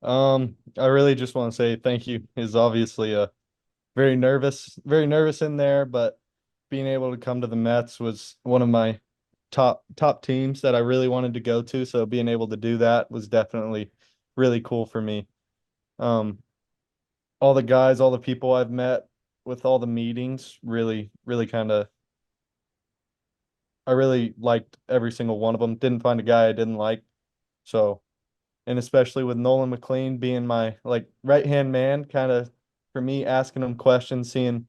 I really just want to say thank you. Is obviously very nervous in there, but being able to come to the Mets was one of my top teams that I really wanted to go to. So being able to do that was definitely really cool for me. Um, all the guys, all the people I've met with all the meetings, really kind of I really liked every single one of them. Didn't find a guy I didn't like. So, and especially with Nolan McLean being my like right hand man, kind of for me asking him questions, seeing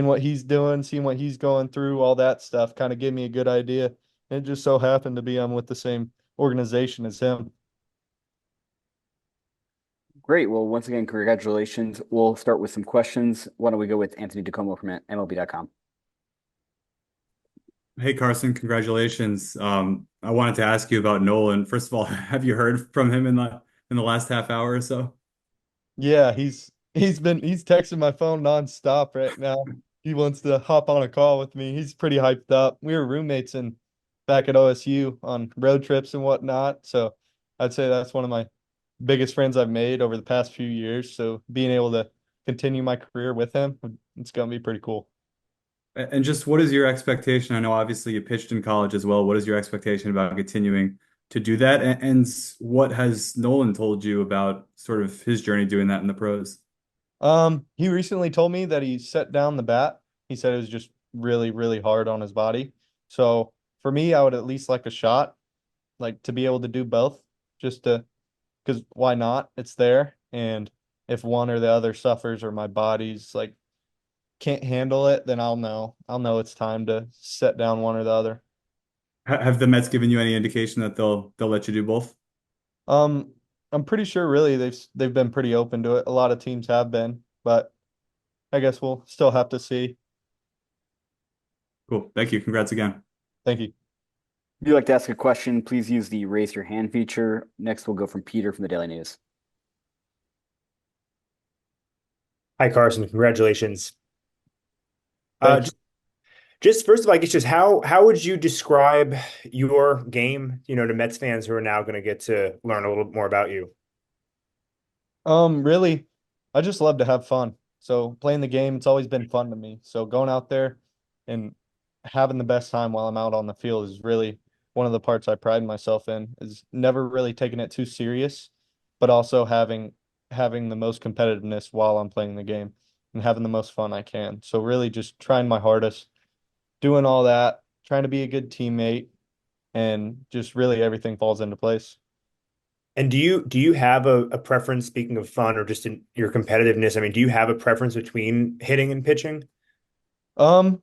what he's doing, seeing what he's going through, all that stuff kind of gave me a good idea. And it just so happened to be I'm with the same organization as him. Great. Well, once again, congratulations. We'll start with some questions. Why don't we go with Anthony DeComo from MLB.com? Hey Carson, congratulations. I wanted to ask you about Nolan. First of all, have you heard from him in the last half hour or so? Yeah, he's texting my phone nonstop right now. He wants to hop on a call with me. He's pretty hyped up. We were roommates in back at OSU on road trips and whatnot. So I'd say that's one of my biggest friends I've made over the past few years. So being able to continue my career with him, it's gonna be pretty cool. And just what is your expectation? I know obviously you pitched in college as well. What is your expectation about continuing to do that? And what has Nolan told you about sort of his journey doing that in the pros? He recently told me that he set down the bat. He said it was just really hard on his body. So for me, I would at least like a shot, like to be able to do both, just to because why not? It's there. And if one or the other suffers or my body's like can't handle it, then I'll know. I'll know it's time to set down one or the other. Have the Mets given you any indication that they'll let you do both? Um, I'm pretty sure really they've been pretty open to it. A lot of teams have been, but I guess we'll still have to see. Cool. Thank you. Congrats again. Thank you. If you'd like to ask a question, please use the raise your hand feature. Next, we'll go from Peter from the Daily News. Hi, Carson. Congratulations. Uh, Thank you. just, just first of all, I guess just how would you describe your game, to Mets fans who are now going to get to learn a little more about you? Really, I just love to have fun. So playing the game, it's always been fun to me. So going out there and having the best time while I'm out on the field is really one of the parts I pride myself in, is never really taking it too serious, but also having the most competitiveness while I'm playing the game and having the most fun I can. So really just trying my hardest, doing all that, trying to be a good teammate, and just really everything falls into place. And do you have a preference, speaking of fun or just in your competitiveness? I mean, do you have a preference between hitting and pitching? Um,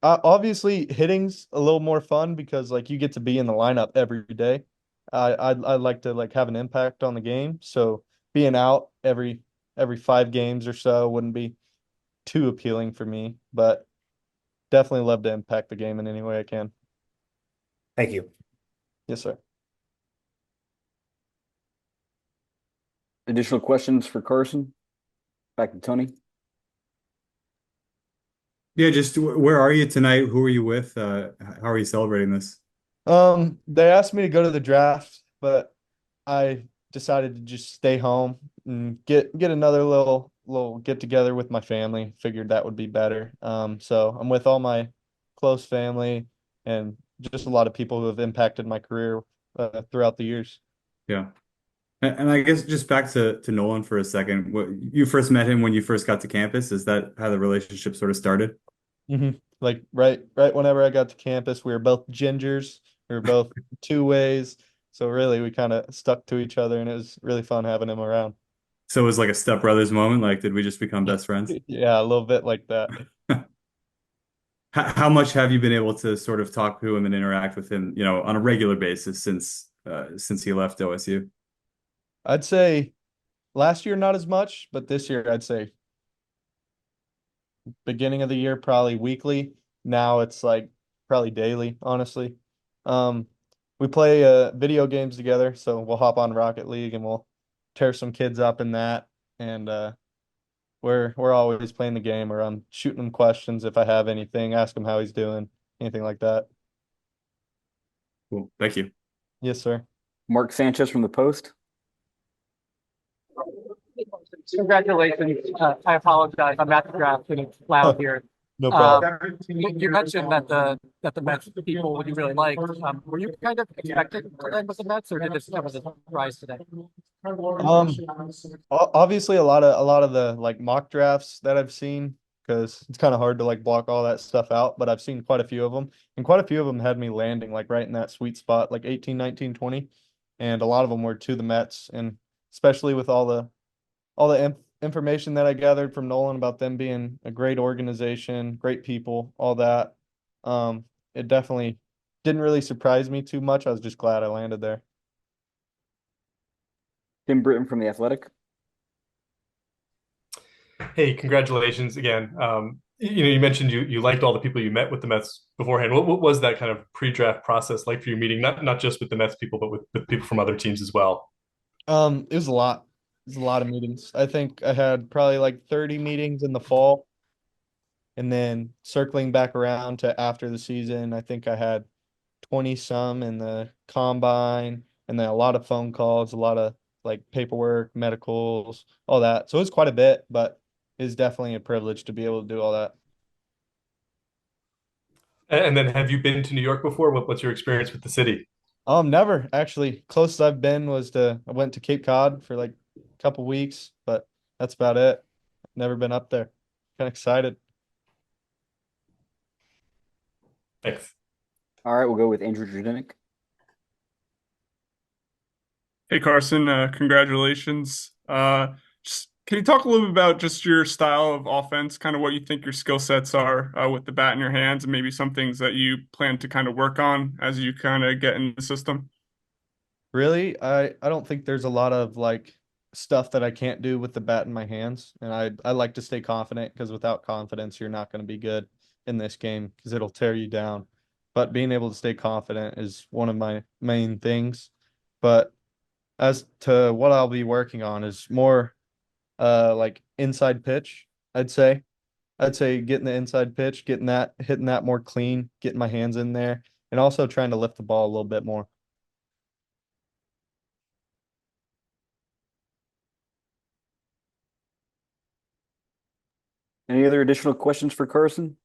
Obviously, hitting's a little more fun because like you get to be in the lineup every day. I like to like have an impact on the game, so being out every 5 games or so wouldn't be too appealing for me, but definitely love to impact the game in any way I can. Thank you. Yes, sir. Additional questions for Carson? Back to Tony. Yeah, just where are you tonight? Who are you with? How are you celebrating this? They asked me to go to the draft, but I decided to just stay home and get another little get together with my family. Figured that would be better. So I'm with all my close family and just a lot of people who have impacted my career throughout the years. Yeah. And I guess just back to Nolan for a second. You first met him when you first got to campus. Is that how the relationship sort of started? Like right whenever I got to campus, we were both gingers. We were both two ways. So really, we kind of stuck to each other, and it was really fun having him around. So it was like a stepbrothers moment. Like, did we just become best friends? Yeah, a little bit like that. How much have you been able to sort of talk to him and interact with him, on a regular basis since he left OSU? I'd say last year not as much, but this year I'd say beginning of the year probably weekly. Now it's like probably daily, honestly. Um, we play video games together, so we'll hop on Rocket League and we'll tear some kids up in that. And we're always playing the game, or I'm shooting him questions if I have anything, ask him how he's doing, anything like that. Cool. Thank you. Yes, sir. Mark Sanchez from the Post. Congratulations. I apologize. I'm at the draft and it's loud here. No problem. You mentioned that the Mets people you really liked. Were you kind of expecting to land with the Mets, or did this come as a surprise today? Obviously a lot of the like mock drafts that I've seen, because it's kind of hard to like block all that stuff out, but I've seen quite a few of them, and quite a few of them had me landing like right in that sweet spot, like 18, 19, 20, and a lot of them were to the Mets, and especially with all the information that I gathered from Nolan about them being a great organization, great people, all that. It definitely didn't really surprise me too much. I was just glad I landed there. Tim Britton from The Athletic. Hey, congratulations again. You mentioned you liked all the people you met with the Mets beforehand. What was that kind of pre-draft process like for your meeting? Not just with the Mets people, but with people from other teams as well. It was a lot. It was a lot of meetings. I think I had probably like 30 meetings in the fall, and then circling back around to after the season, I think I had 20 some in the combine, and then a lot of phone calls, a lot of like paperwork, medicals, all that. So it was quite a bit, but it's definitely a privilege to be able to do all that. And then have you been to New York before? What's your experience with the city? Never actually. Closest I've been was I went to Cape Cod for like a couple weeks, but that's about it. Never been up there. Kind of excited. Thanks. All right, we'll go with Andrew Judinick. Hey Carson, congratulations. Just can you talk a little bit about just your style of offense, kind of what you think your skill sets are with the bat in your hands, and maybe some things that you plan to kind of work on as you kind of get in the system? Really, I don't think there's a lot of like stuff that I can't do with the bat in my hands, and I like to stay confident, because without confidence, you're not going to be good in this game, because it'll tear you down. But being able to stay confident is one of my main things. But as to what I'll be working on is more like inside pitch, I'd say. I'd say getting the inside pitch, getting that, hitting that more clean, getting my hands in there, and also trying to lift the ball a little bit more. Any other additional questions for Carson?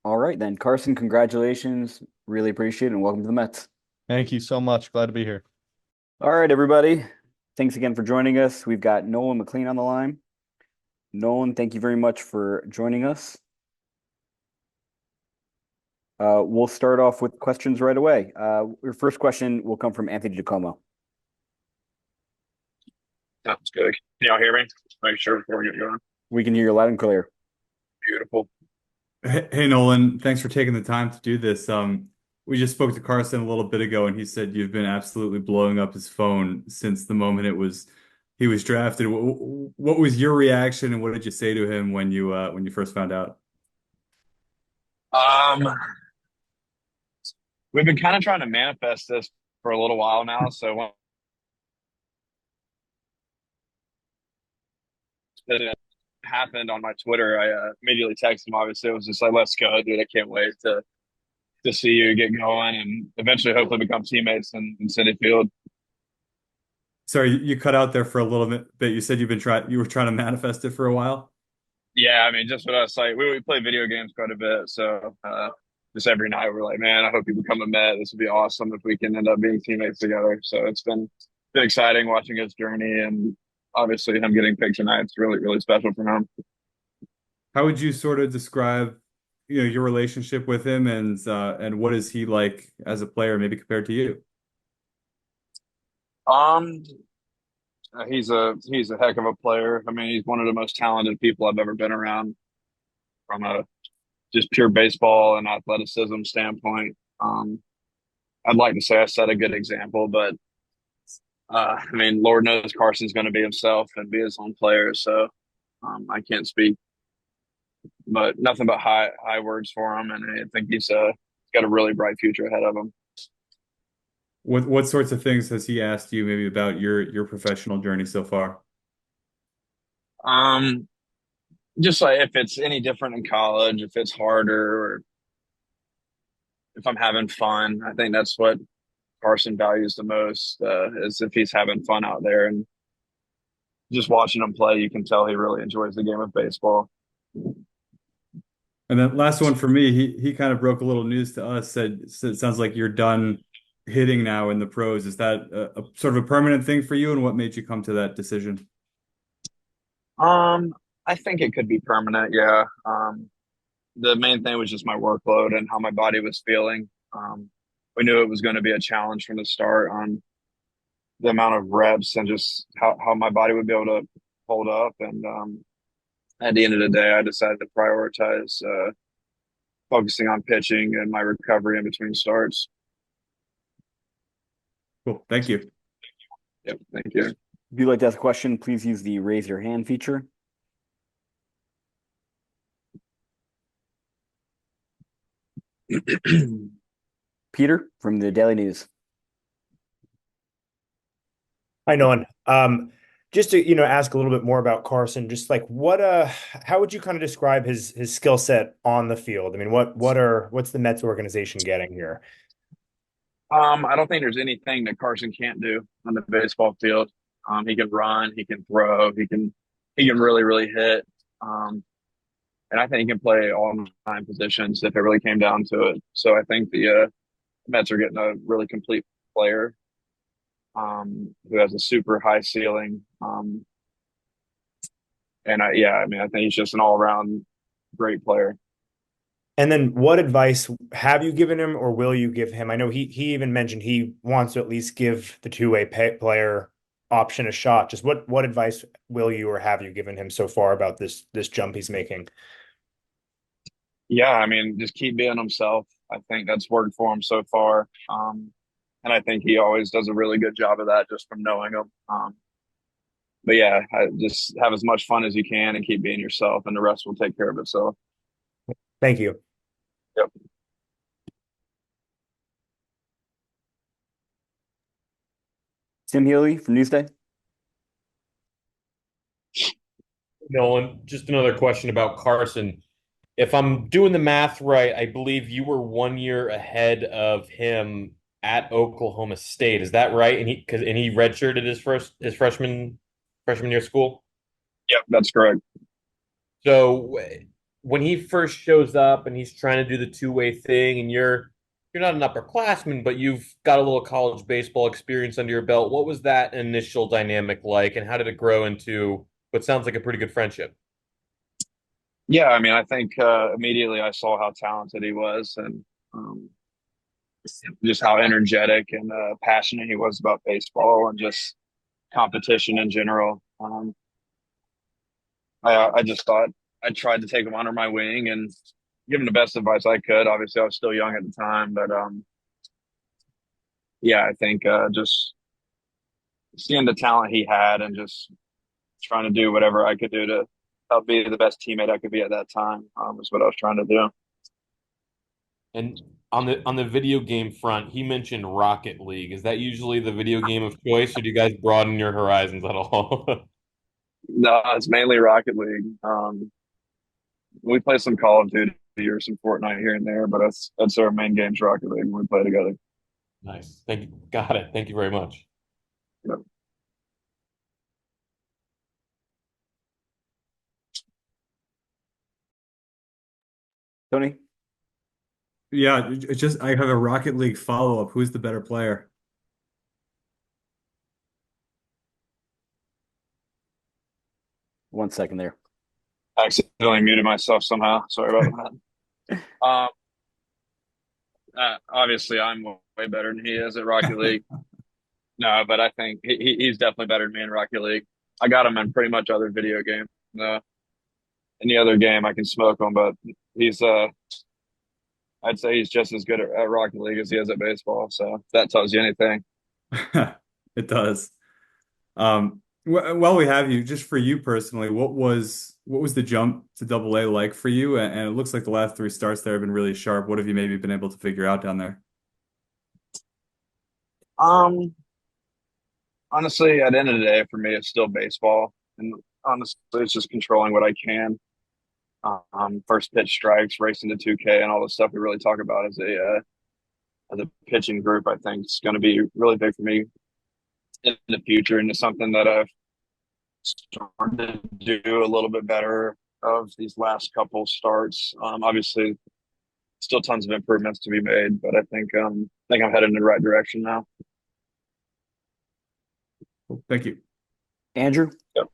All right, then. Carson, congratulations. Really appreciate it, and welcome to the Mets. Thank you so much. Glad to be here. All right, everybody. Thanks again for joining us. We've got Nolan McLean on the line. Nolan, thank you very much for joining us. We'll start off with questions right away. Your first question will come from Anthony DiComo. Sounds good. Can y'all hear me? Make sure before we get going. We can hear you loud and clear. Beautiful. Hey Nolan, thanks for taking the time to do this. We just spoke to Carson a little bit ago, and he said you've been absolutely blowing up his phone since the moment he was drafted. What was your reaction, and what did you say to him when you first found out? We've been kind of trying to manifest this for a little while now. So when it happened on my Twitter, I immediately texted him. Obviously, it was just like, "Let's go, dude! I can't wait to see you get going, and eventually, hopefully, become teammates in Citi Field." Sorry, you cut out there for a little bit. You said you were trying to manifest it for a while. Yeah, I mean, just with us, like we play video games quite a bit, so just every night we're like, "Man, I hope you become a Met. This would be awesome if we can end up being teammates together." So it's been exciting watching his journey, and obviously him getting picked tonight. It's really, really special for him. How would you sort of describe, your relationship with him, and what is he like as a player, maybe compared to you? Um, he's a heck of a player. I mean, he's one of the most talented people I've ever been around from a just pure baseball and athleticism standpoint. I'd like to say I set a good example, but I mean, Lord knows Carson's going to be himself and be his own player. So I can't speak, but nothing but high words for him, and I think he's got a really bright future ahead of him. What sorts of things has he asked you maybe about your professional journey so far? Just like if it's any different in college, if it's harder, or if I'm having fun. I think that's what Carson values the most is if he's having fun out there. And just watching him play, you can tell he really enjoys the game of baseball. And then last one for me, he kind of broke a little news to us, said it sounds like you're done hitting now in the pros. Is that a sort of a permanent thing for you, and what made you come to that decision? I think it could be permanent, yeah. The main thing was just my workload and how my body was feeling. We knew it was going to be a challenge from the start on the amount of reps and just how my body would be able to hold up. And at the end of the day, I decided to prioritize focusing on pitching and my recovery in between starts. Cool. Thank you. Yep. Thank you. If you'd like to ask a question, please use the raise your hand feature. Peter from the Daily News. Hi, Nolan. Just to, ask a little bit more about Carson, just like how would you kind of describe his skill set on the field? I mean, what's the Mets organization getting here? I don't think there's anything that Carson can't do on the baseball field. He can run, he can throw, he can really, really hit. And I think he can play all 9 positions if it really came down to it. So I think the Mets are getting a really complete player who has a super high ceiling. I think he's just an all-around great player. And then what advice have you given him or will you give him? I know he even mentioned he wants to at least give the two-way player option a shot. Just what advice will you or have you given him so far about this jump he's making? Yeah, I mean, just keep being himself. I think that's worked for him so far. And I think he always does a really good job of that just from knowing him. But yeah, just have as much fun as you can and keep being yourself, and the rest will take care of itself. Thank you. Yep. Tim Healy from Newsday. Nolan, just another question about Carson. If I'm doing the math right, I believe you were 1 year ahead of him at Oklahoma State. Is that right? And he redshirted his freshman year of school. Yep, that's correct. So when he first shows up and he's trying to do the two-way thing, and you're not an upperclassman, but you've got a little college baseball experience under your belt, what was that initial dynamic like, and how did it grow into what sounds like a pretty good friendship? Yeah, I mean, I think immediately I saw how talented he was, and just how energetic and passionate he was about baseball and just competition in general. I just thought I tried to take him under my wing and give him the best advice I could. Obviously, I was still young at the time, but I think just seeing the talent he had and just trying to do whatever I could do to help be the best teammate I could be at that time is what I was trying to do. And on the video game front, he mentioned Rocket League. Is that usually the video game of choice, or do you guys broaden your horizons at all? No, it's mainly Rocket League. We play some Call of Duty or some Fortnite here and there, but that's our main game's Rocket League when we play together. Nice. Thank you. Got it. Thank you very much. Yep. Tony? Yeah, it's just I have a Rocket League follow-up. Who's the better player? One second there. I accidentally muted myself somehow. Sorry about that. Obviously, I'm way better than he is at Rocket League. No, but I think he's definitely better than me in Rocket League. I got him in pretty much other video games. Any other game, I can smoke him, but he's I'd say he's just as good at Rocket League as he is at baseball. So if that tells you anything. It does. While we have you, just for you personally, what was the jump to AA like for you? And it looks like the last 3 starts there have been really sharp. What have you maybe been able to figure out down there? Honestly, at the end of the day, for me, it's still baseball, and honestly, it's just controlling what I can. First pitch strikes, racing to 2K, and all the stuff we really talk about as the pitching group, I think is going to be really big for me in the future, and it's something that I've started to do a little bit better of these last couple starts. Obviously, still tons of improvements to be made, but I think I'm headed in the right direction now. Thank you. Andrew? Yep.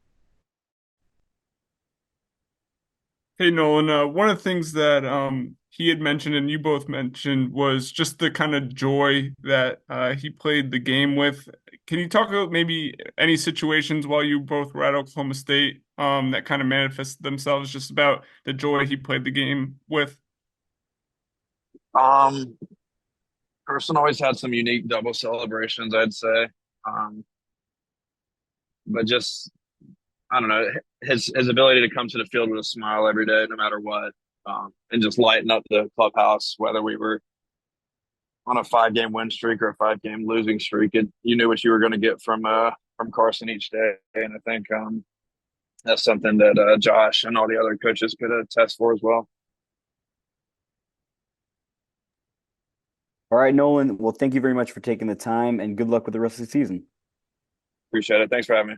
Hey Nolan, one of the things that he had mentioned and you both mentioned was just the kind of joy that he played the game with. Can you talk about maybe any situations while you both were at Oklahoma State that kind of manifested themselves just about the joy he played the game with? Carson always had some unique double celebrations, I'd say. But just, I don't know, his ability to come to the field with a smile every day, no matter what, and just lighten up the clubhouse, whether we were on a 5-game win streak or a 5-game losing streak, you knew what you were going to get from Carson each day. And I think that's something that Josh and all the other coaches could attest for as well. All right, Nolan. Well, thank you very much for taking the time, and good luck with the rest of the season. Appreciate it. Thanks for having me.